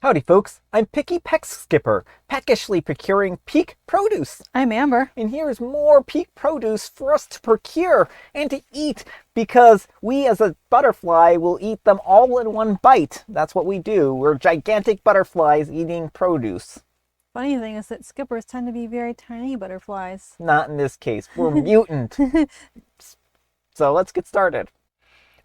Howdy folks, I'm Picky Peck Skipper, peckishly procuring peak produce. I'm Amber. And here's more peak produce for us to procure and to eat, because we as a butterfly will eat them all in one bite. That's what we do. We're gigantic butterflies eating produce. Funny thing is that skippers tend to be very tiny butterflies. Not in this case. We're mutant. So let's get started.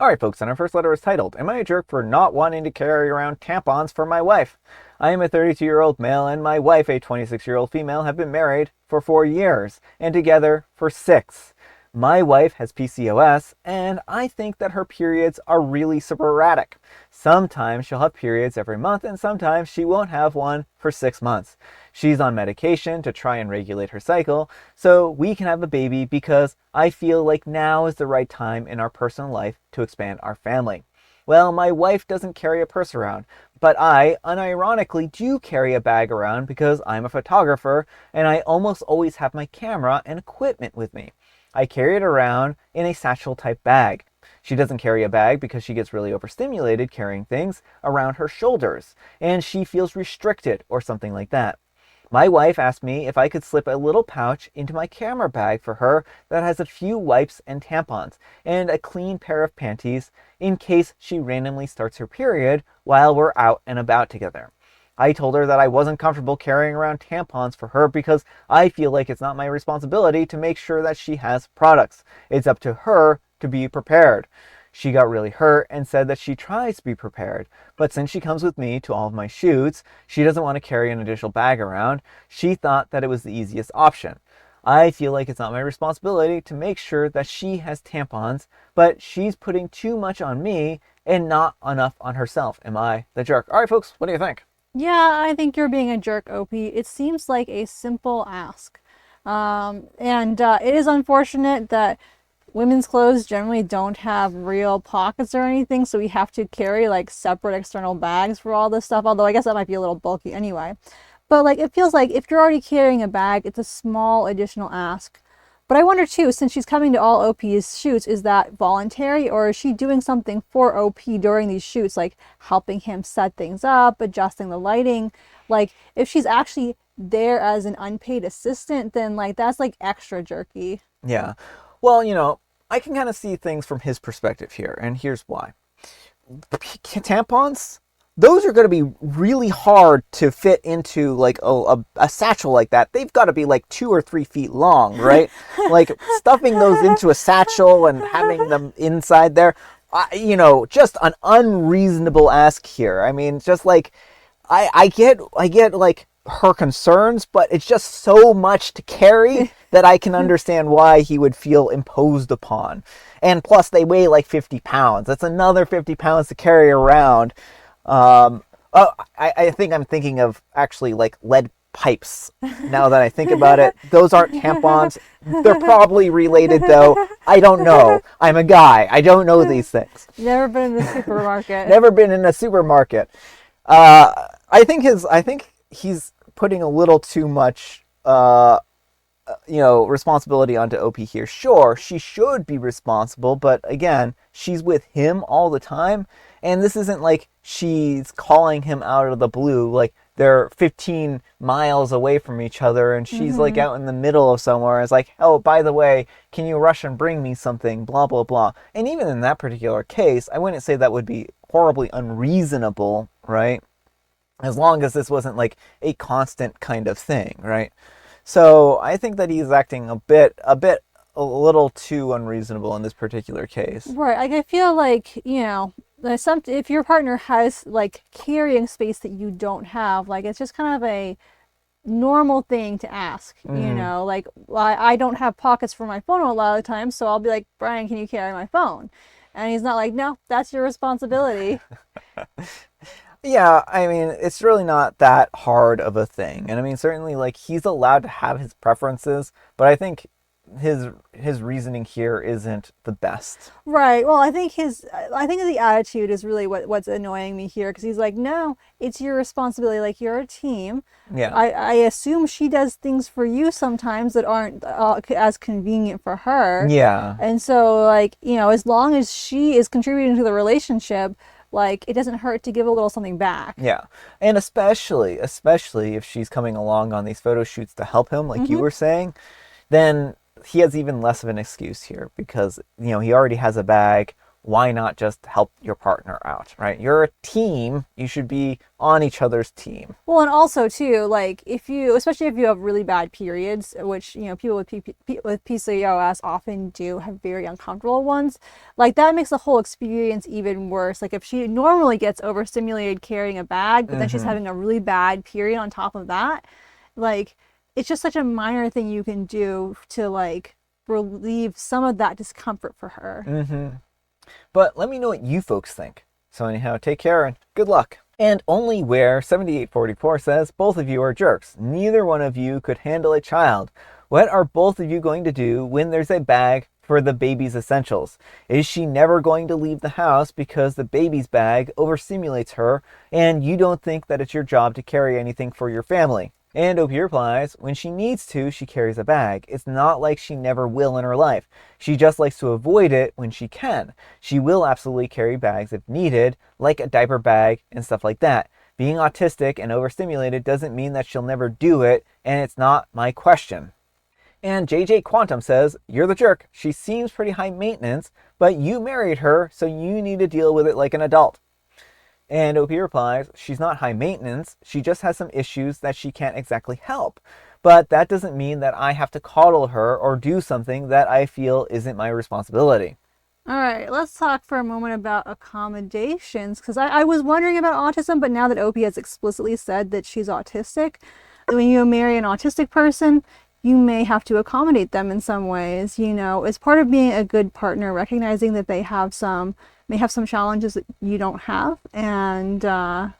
Alright folks, and our first letter is titled, Am I a jerk for not wanting to carry around tampons for my wife? I am a 32-year-old male and my wife, a 26-year-old female, have been married for 4 years and together for 6. My wife has PCOS and I think that her periods are really sporadic. Sometimes she'll have periods every month and sometimes she won't have one for 6 months. She's on medication to try and regulate her cycle so we can have a baby because I feel like now is the right time in our personal life to expand our family. Well, my wife doesn't carry a purse around, but I, unironically, do carry a bag around because I'm a photographer and I almost always have my camera and equipment with me. I carry it around in a satchel type bag. She doesn't carry a bag because she gets really overstimulated carrying things around her shoulders and she feels restricted or something like that. My wife asked me if I could slip a little pouch into my camera bag for her that has a few wipes and tampons and a clean pair of panties in case she randomly starts her period while we're out and about together. I told her that I wasn't comfortable carrying around tampons for her because I feel like it's not my responsibility to make sure that she has products. It's up to her to be prepared. She got really hurt and said that she tries to be prepared, but since she comes with me to all of my shoots, she doesn't want to carry an additional bag around. She thought that it was the easiest option. I feel like it's not my responsibility to make sure that she has tampons, but she's putting too much on me and not enough on herself. Am I the jerk? All right, folks, what do you think? Yeah, I think you're being a jerk, OP. It seems like a simple ask. It is unfortunate that women's clothes generally don't have real pockets or anything, so we have to carry like separate external bags for all this stuff, although I guess that might be a little bulky anyway. But like it feels like if you're already carrying a bag, it's a small additional ask. But I wonder too, since she's coming to all OP's shoots, is that voluntary or is she doing something for OP during these shoots, like helping him set things up, adjusting the lighting? Like if she's actually there as an unpaid assistant, then like that's like extra jerky. Yeah. Well, you know, I can kind of see things from his perspective here, and here's why. Tampons, those are going to be really hard to fit into like a satchel like that. They've got to be like 2 or 3 feet long, right? Like stuffing those into a satchel and having them inside there, just an unreasonable ask here. I mean, just like, I get like her concerns, but it's just so much to carry that I can understand why he would feel imposed upon. And plus they weigh like 50 pounds. That's another 50 pounds to carry around. I think I'm thinking of actually like lead pipes now that I think about it. Those aren't tampons. They're probably related though. I don't know. I'm a guy. I don't know these things. Never been in the supermarket. Never been in a supermarket. I think he's putting a little too much, responsibility onto OP here. Sure, she should be responsible, but again, she's with him all the time, and this isn't like she's calling him out of the blue, like they're 15 miles away from each other, and she's like out in the middle of somewhere. It's like, oh, by the way, can you rush and bring me something, blah, blah, blah. And even in that particular case, I wouldn't say that would be horribly unreasonable, right? As long as this wasn't like a constant kind of thing, right? So I think that he's acting a little too unreasonable in this particular case. Right. Like I feel like, if your partner has like carrying space that you don't have, like it's just kind of a normal thing to ask, like, well, I don't have pockets for my phone a lot of the time, so I'll be like, Brian, can you carry my phone? And he's not like, no, that's your responsibility. Yeah, I mean, it's really not that hard of a thing. And I mean, certainly, like, he's allowed to have his preferences, but I think his reasoning here isn't the best. Right. Well, I think the attitude is really what's annoying me here, because he's like, no, it's your responsibility. Like, you're a team. Yeah. I assume she does things for you sometimes that aren't as convenient for her. Yeah. And so, like, as long as she is contributing to the relationship, like it doesn't hurt to give a little something back. Yeah. And especially if she's coming along on these photo shoots to help him, like you were saying, then he has even less of an excuse here because, he already has a bag. Why not just help your partner out, right? You're a team. You should be on each other's team. Well, and also too, like especially if you have really bad periods, which, people with with PCOS often do have very uncomfortable ones, like that makes the whole experience even worse. Like if she normally gets overstimulated carrying a bag, but then she's having a really bad period on top of that, like it's just such a minor thing you can do to like relieve some of that discomfort for her. But let me know what you folks think. So anyhow, take care and good luck. And only where 7844 says both of you are jerks. Neither one of you could handle a child. What are both of you going to do when there's a bag for the baby's essentials? Is she never going to leave the house because the baby's bag overstimulates her and you don't think that it's your job to carry anything for your family? And OP replies, when she needs to, she carries a bag. It's not like she never will in her life. She just likes to avoid it when she can. She will absolutely carry bags if needed, like a diaper bag and stuff like that. Being autistic and overstimulated doesn't mean that she'll never do it, and it's not my question. And JJ Quantum says, you're the jerk. She seems pretty high maintenance, but you married her, so you need to deal with it like an adult. And OP replies, she's not high maintenance, she just has some issues that she can't exactly help. But that doesn't mean that I have to coddle her or do something that I feel isn't my responsibility. All right, let's talk for a moment about accommodations, because I was wondering about autism, but now that OP has explicitly said that she's autistic, when you marry an autistic person, you may have to accommodate them in some ways, as part of being a good partner, recognizing that they may have some challenges that you don't have, and yeah.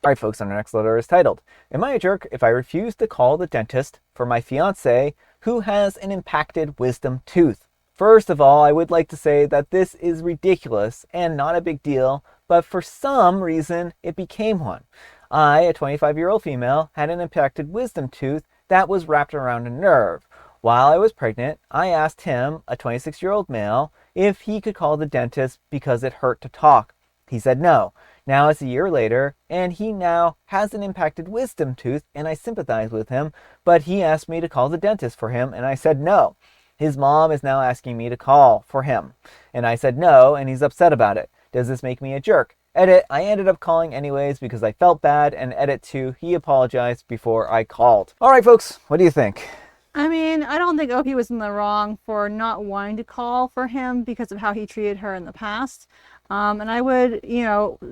Alright folks, our next letter is titled, am I a jerk if I refuse to call the dentist for my fiancé who has an impacted wisdom tooth? First of all, I would like to say that this is ridiculous and not a big deal, but for some reason it became one. I, a 25-year-old female, had an impacted wisdom tooth that was wrapped around a nerve. While I was pregnant, I asked him, a 26-year-old male, if he could call the dentist because it hurt to talk. He said no. Now it's a year later, and he now has an impacted wisdom tooth, and I sympathize with him, but he asked me to call the dentist for him, and I said no. His mom is now asking me to call for him, and I said no, and he's upset about it. Does this make me a jerk? Edit, I ended up calling anyways because I felt bad, and edit 2, he apologized before I called. Alright folks, what do you think? I mean, I don't think OP was in the wrong for not wanting to call for him because of how he treated her in the past. And I would,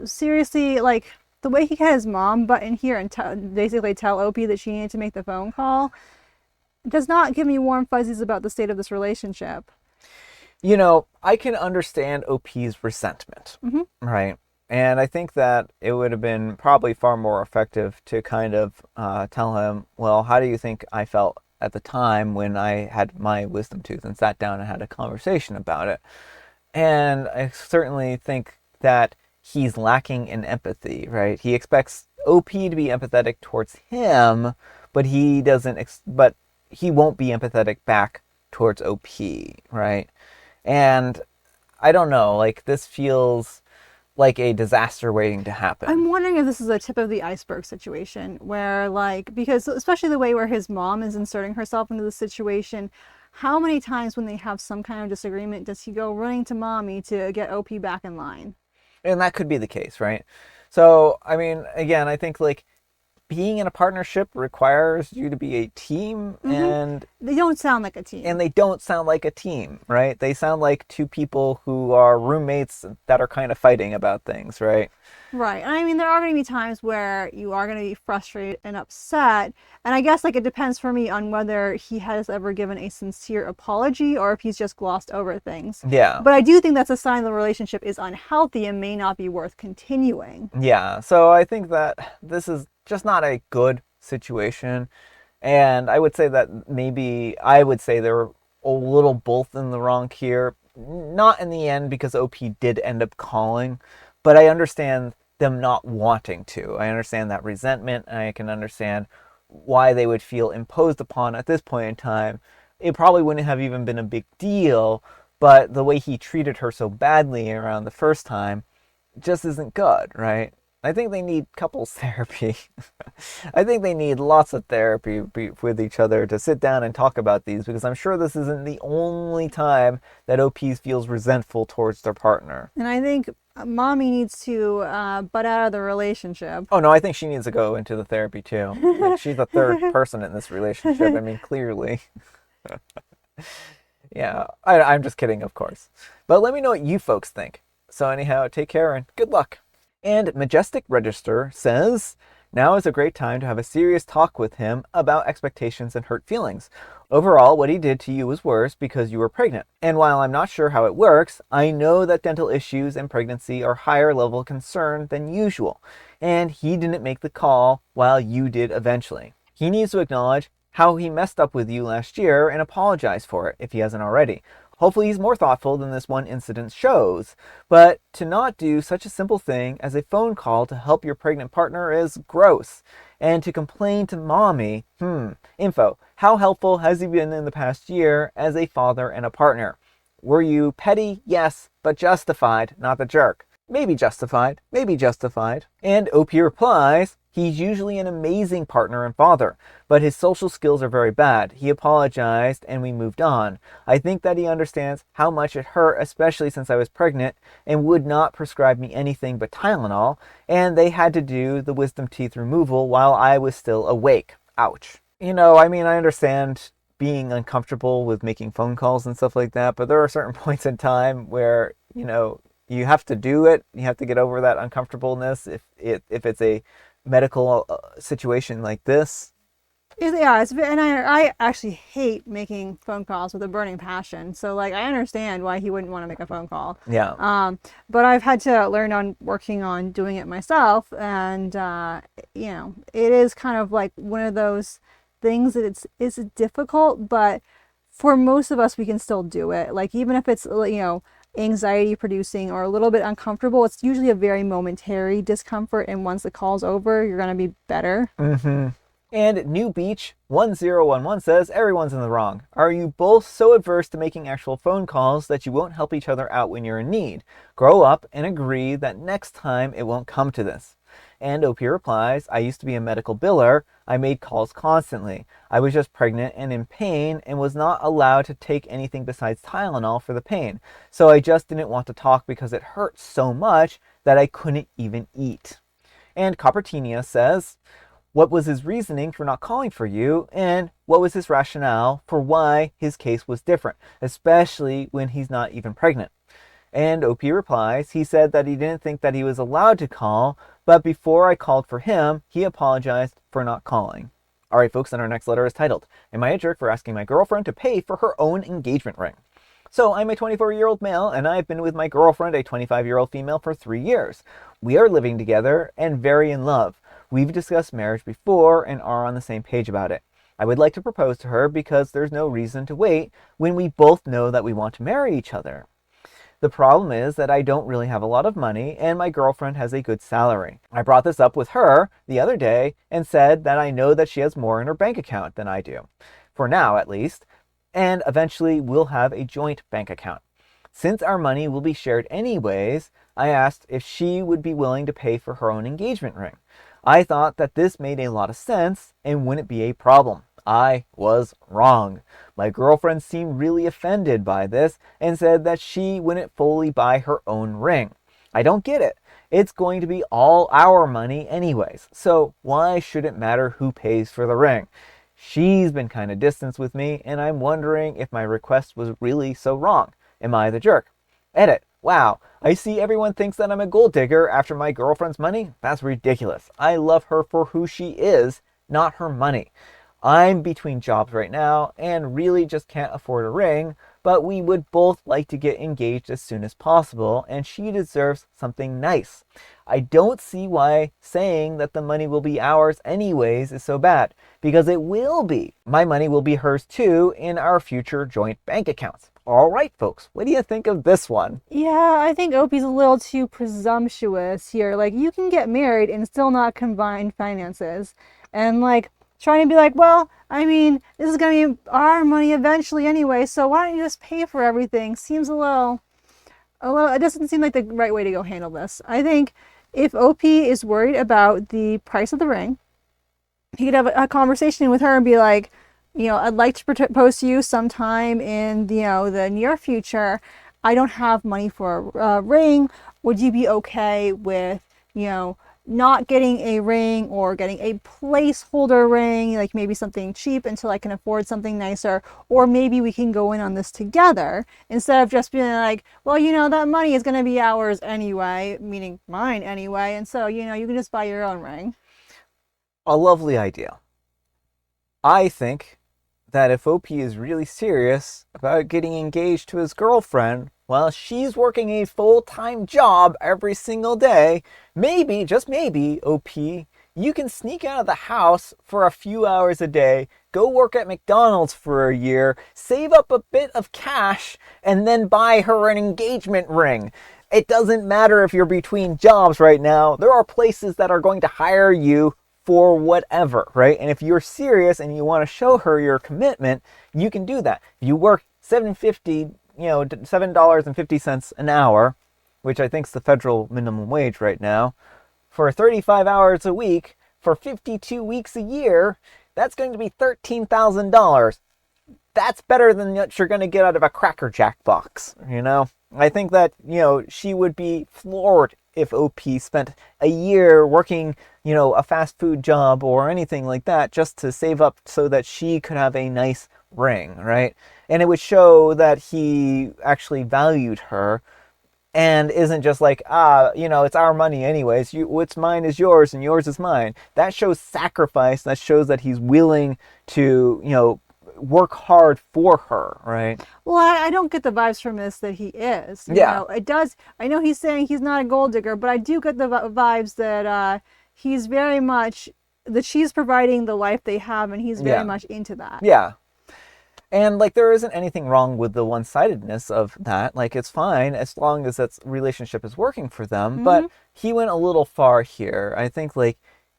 seriously, like, the way he had his mom butt in here and basically tell OP that she needed to make the phone call does not give me warm fuzzies about the state of this relationship. I can understand OP's resentment, right? And I think that it would have been probably far more effective to kind of tell him, well, how do you think I felt at the time when I had my wisdom tooth, and sat down and had a conversation about it. And I certainly think that he's lacking in empathy, right? He expects OP to be empathetic towards him, but he won't be empathetic back towards OP, right? And I don't know, like, this feels like a disaster waiting to happen. I'm wondering if this is a tip of the iceberg situation where, like, because especially the way where his mom is inserting herself into the situation, how many times when they have some kind of disagreement does he go running to mommy to get OP back in line? And that could be the case, right? So, I mean, again, I think, like, being in a partnership requires you to be a team, and they don't sound like a team. And they don't sound like a team, right? They sound like two people who are roommates that are kind of fighting about things, right? Right. I mean, there are going to be times where you are going to be frustrated and upset. And I guess, like, it depends for me on whether he has ever given a sincere apology or if he's just glossed over things. Yeah. But I do think that's a sign the relationship is unhealthy and may not be worth continuing. Yeah. So I think that this is just not a good situation. And I would say that they're a little both in the wrong here. Not in the end, because OP did end up calling, but I understand them not wanting to. I understand that resentment, and I can understand why they would feel imposed upon at this point in time. It probably wouldn't have even been a big deal, but the way he treated her so badly around the first time, just isn't good, right? I think they need couples therapy. I think they need lots of therapy with each other to sit down and talk about these, because I'm sure this isn't the only time that OPs feels resentful towards their partner. And I think mommy needs to butt out of the relationship. Oh no, I think she needs to go into the therapy too. Like, she's the third person in this relationship. I mean, clearly. Yeah, I'm just kidding, of course. But let me know what you folks think. So anyhow, take care and good luck. And Majestic Register says, now is a great time to have a serious talk with him about expectations and hurt feelings. Overall, what he did to you was worse because you were pregnant. And while I'm not sure how it works, I know that dental issues and pregnancy are higher level concern than usual. And he didn't make the call while you did eventually. He needs to acknowledge how he messed up with you last year and apologize for it if he hasn't already. Hopefully he's more thoughtful than this one incident shows. But to not do such a simple thing as a phone call to help your pregnant partner is gross. And to complain to mommy, info. How helpful has he been in the past year as a father and a partner? Were you petty? Yes, but justified, not the jerk. Maybe justified, maybe justified. And OP replies, he's usually an amazing partner and father, but his social skills are very bad. He apologized and we moved on. I think that he understands how much it hurt, especially since I was pregnant, and would not prescribe me anything but Tylenol, and they had to do the wisdom teeth removal while I was still awake. Ouch. You know, I mean, I understand being uncomfortable with making phone calls and stuff like that, but there are certain points in time where, you know, you have to do it. You have to get over that uncomfortableness if it's a medical situation like this. Yeah, and I actually hate making phone calls with a burning passion. So like I understand why he wouldn't want to make a phone call. Yeah. But I've had to learn on working on doing it myself, and you know, it is kind of like one of those things that it's difficult, but for most of us we can still do it. Like even if it's, you know, anxiety producing or a little bit uncomfortable, it's usually a very momentary discomfort, and once the call's over you're going to be better. And New Beach 1011 says, everyone's in the wrong. Are you both so adverse to making actual phone calls that you won't help each other out when you're in need? Grow up and agree that next time it won't come to this. And OP replies, I used to be a medical biller. I made calls constantly. I was just pregnant and in pain and was not allowed to take anything besides Tylenol for the pain. So I just didn't want to talk because it hurt so much that I couldn't even eat. And Coppertinia says, what was his reasoning for not calling for you, and what was his rationale for why his case was different, especially when he's not even pregnant? And OP replies, he said that he didn't think that he was allowed to call, but before I called for him, he apologized for not calling. All right, folks, and our next letter is titled, Am I a jerk for asking my girlfriend to pay for her own engagement ring? So I'm a 24-year-old male, and I've been with my girlfriend, a 25-year-old female, for 3 years. We are living together and very in love. We've discussed marriage before and are on the same page about it. I would like to propose to her because there's no reason to wait when we both know that we want to marry each other. The problem is that I don't really have a lot of money and my girlfriend has a good salary. I brought this up with her the other day and said that I know that she has more in her bank account than I do, for now at least, and eventually we'll have a joint bank account. Since our money will be shared anyways, I asked if she would be willing to pay for her own engagement ring. I thought that this made a lot of sense and wouldn't be a problem. I was wrong. My girlfriend seemed really offended by this and said that she wouldn't fully buy her own ring. I don't get it. It's going to be all our money anyways, so why should it matter who pays for the ring? She's been kind of distant with me, and I'm wondering if my request was really so wrong. Am I the jerk? Edit. Wow, I see everyone thinks that I'm a gold digger after my girlfriend's money. That's ridiculous. I love her for who she is, not her money. I'm between jobs right now and really just can't afford a ring, but we would both like to get engaged as soon as possible, and she deserves something nice. I don't see why saying that the money will be ours anyways is so bad, because it will be. My money will be hers too in our future joint bank accounts. All right, folks, what do you think of this one? Yeah, I think Opie's a little too presumptuous here. Like, you can get married and still not combine finances. And, like, trying to be like, well, I mean, this is going to be our money eventually anyway, so why don't you just pay for everything? Seems a little well, it doesn't seem like the right way to go handle this. I think if OP is worried about the price of the ring, he could have a conversation with her and be like, I'd like to propose to you sometime in the near future. I don't have money for a ring. Would you be okay with not getting a ring or getting a placeholder ring, like maybe something cheap until I can afford something nicer, or maybe we can go in on this together instead of just being like, well, that money is going to be ours anyway, meaning mine anyway, and so you can just buy your own ring. A lovely idea. I think that if OP is really serious about getting engaged to his girlfriend while she's working a full-time job every single day, maybe, just maybe, OP, you can sneak out of the house for a few hours a day, go work at McDonald's for a year, save up a bit of cash, and then buy her an engagement ring. It doesn't matter if you're between jobs right now. There are places that are going to hire you for whatever, right? And if you're serious and you want to show her your commitment, you can do that. If you work $7.50 an hour, which I think is the federal minimum wage right now, for 35 hours a week, for 52 weeks a year, that's going to be $13,000. That's better than what you're going to get out of a Cracker Jack box, I think that, she would be floored if OP spent a year working, a fast food job or anything like that just to save up so that she could have a nice ring, right? And it would show that he actually valued her and isn't just like, it's our money anyways. What's mine is yours and yours is mine. That shows sacrifice. That shows that he's willing to, work hard for her, right? Well, I don't get the vibes from this that he is. It does. I know he's saying he's not a gold digger, but I do get the vibes that he's very much, that she's providing the life they have, and he's very much into that. Yeah. And there isn't anything wrong with the one-sidedness of that. It's fine as long as that relationship is working for them. Mm-hmm. But he went a little far here. I think,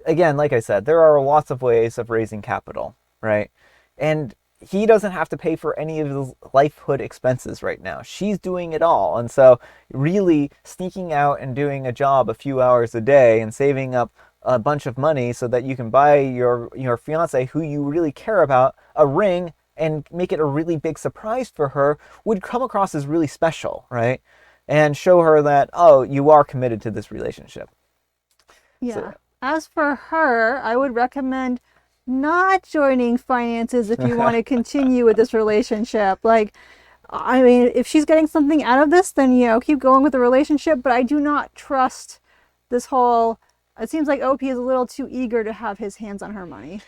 again, like I said, there are lots of ways of raising capital, right? And he doesn't have to pay for any of his lifehood expenses right now. She's doing it all. And so really sneaking out and doing a job a few hours a day and saving up a bunch of money so that you can buy your fiance, who you really care about, a ring and make it a really big surprise for her would come across as really special, right? And show her that, oh, you are committed to this relationship. Yeah. So, as for her, I would recommend not joining finances if you want to continue with this relationship. If she's getting something out of this, then keep going with the relationship, but I do not trust this whole, it seems like OP is a little too eager to have his hands on her money.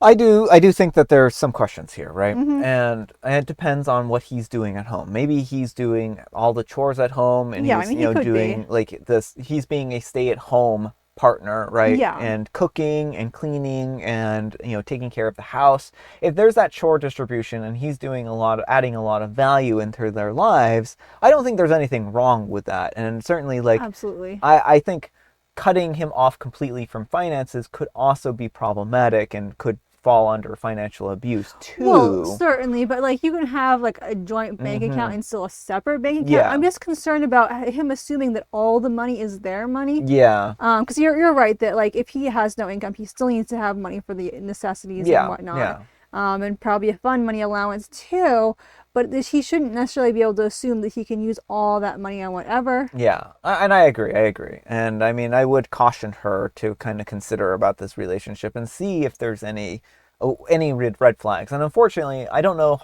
I do think that there's some questions here, right? Mm-hmm. And it depends on what he's doing at home. Maybe he's doing all the chores at home and he's doing this, he's being a stay-at-home partner, right? Yeah. And cooking and cleaning and taking care of the house. If there's that chore distribution and he's doing adding a lot of value into their lives, I don't think there's anything wrong with that. And certainly absolutely. I think cutting him off completely from finances could also be problematic and could fall under financial abuse too. Well, certainly, but you can have a joint bank account and still a separate bank account. Yeah. I'm just concerned about him assuming that all the money is their money. Yeah. Because you're right that if he has no income, he still needs to have money for the necessities and whatnot. Yeah. And probably a fun money allowance too. But he shouldn't necessarily be able to assume that he can use all that money on whatever. Yeah, and I agree. And I would caution her to kind of consider about this relationship and see if there's any red flags. And unfortunately, I don't know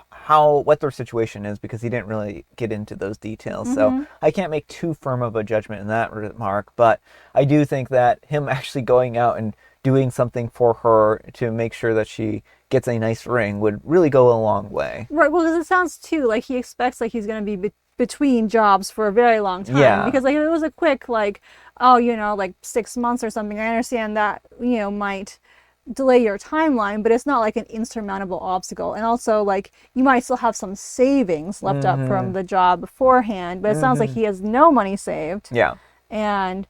what their situation is because he didn't really get into those details. Mm-hmm. So I can't make too firm of a judgment in that remark. But I do think that him actually going out and doing something for her to make sure that she gets a nice ring would really go a long way. Right. Well, because it sounds too like he expects he's going to be between jobs for a very long time. Yeah. Because if it was a quick 6 months or something, I understand that might delay your timeline, but it's not an insurmountable obstacle. And also you might still have some savings left up from the job beforehand, but it sounds like he has no money saved. Yeah. And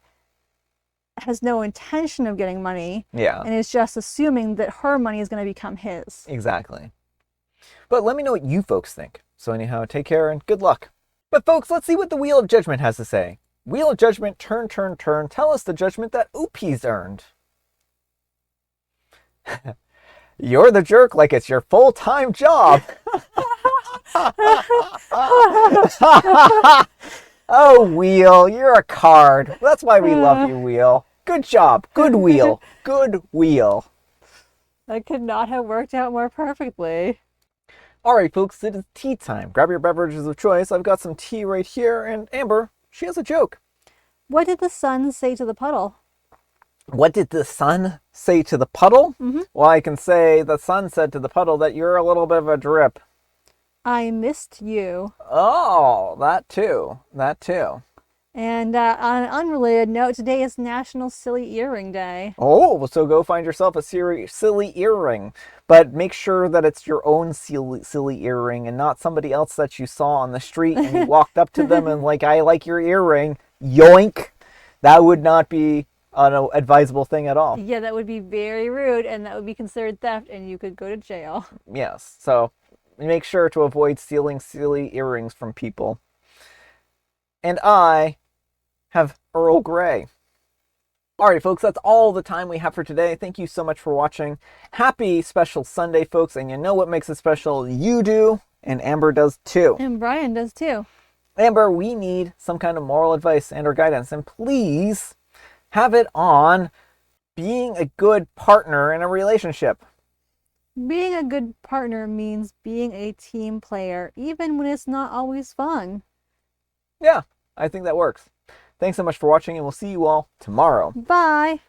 has no intention of getting money. Yeah. And is just assuming that her money is going to become his. Exactly. But let me know what you folks think. So anyhow, take care and good luck. But folks, let's see what the Wheel of Judgment has to say. Wheel of Judgment, turn, turn, turn. Tell us the judgment that Oopie's earned. You're the jerk like it's your full-time job. Oh, Wheel, you're a card. That's why we love you, Wheel. Good job. Good Wheel. Good Wheel. That could not have worked out more perfectly. All right, folks, it is tea time. Grab your beverages of choice. I've got some tea right here, and Amber, she has a joke. What did the sun say to the puddle? What did the sun say to the puddle? Mm-hmm. Well, I can say the sun said to the puddle that you're a little bit of a drip. I missed you. Oh, that too. That too. And on an unrelated note, today is National Silly Earring Day. Oh, so go find yourself a silly earring. But make sure that it's your own silly earring and not somebody else that you saw on the street and you walked up to them and like, I like your earring. Yoink. That would not be an advisable thing at all. Yeah, that would be very rude and that would be considered theft and you could go to jail. Yes, so make sure to avoid stealing silly earrings from people. And I have Earl Grey. Alright, folks, that's all the time we have for today. Thank you so much for watching. Happy special Sunday, folks. And you know what makes it special? You do, and Amber does too. And Brian does too. Amber, we need some kind of moral advice and or guidance. And please have it on being a good partner in a relationship. Being a good partner means being a team player, even when it's not always fun. Yeah, I think that works. Thanks so much for watching, and we'll see you all tomorrow. Bye.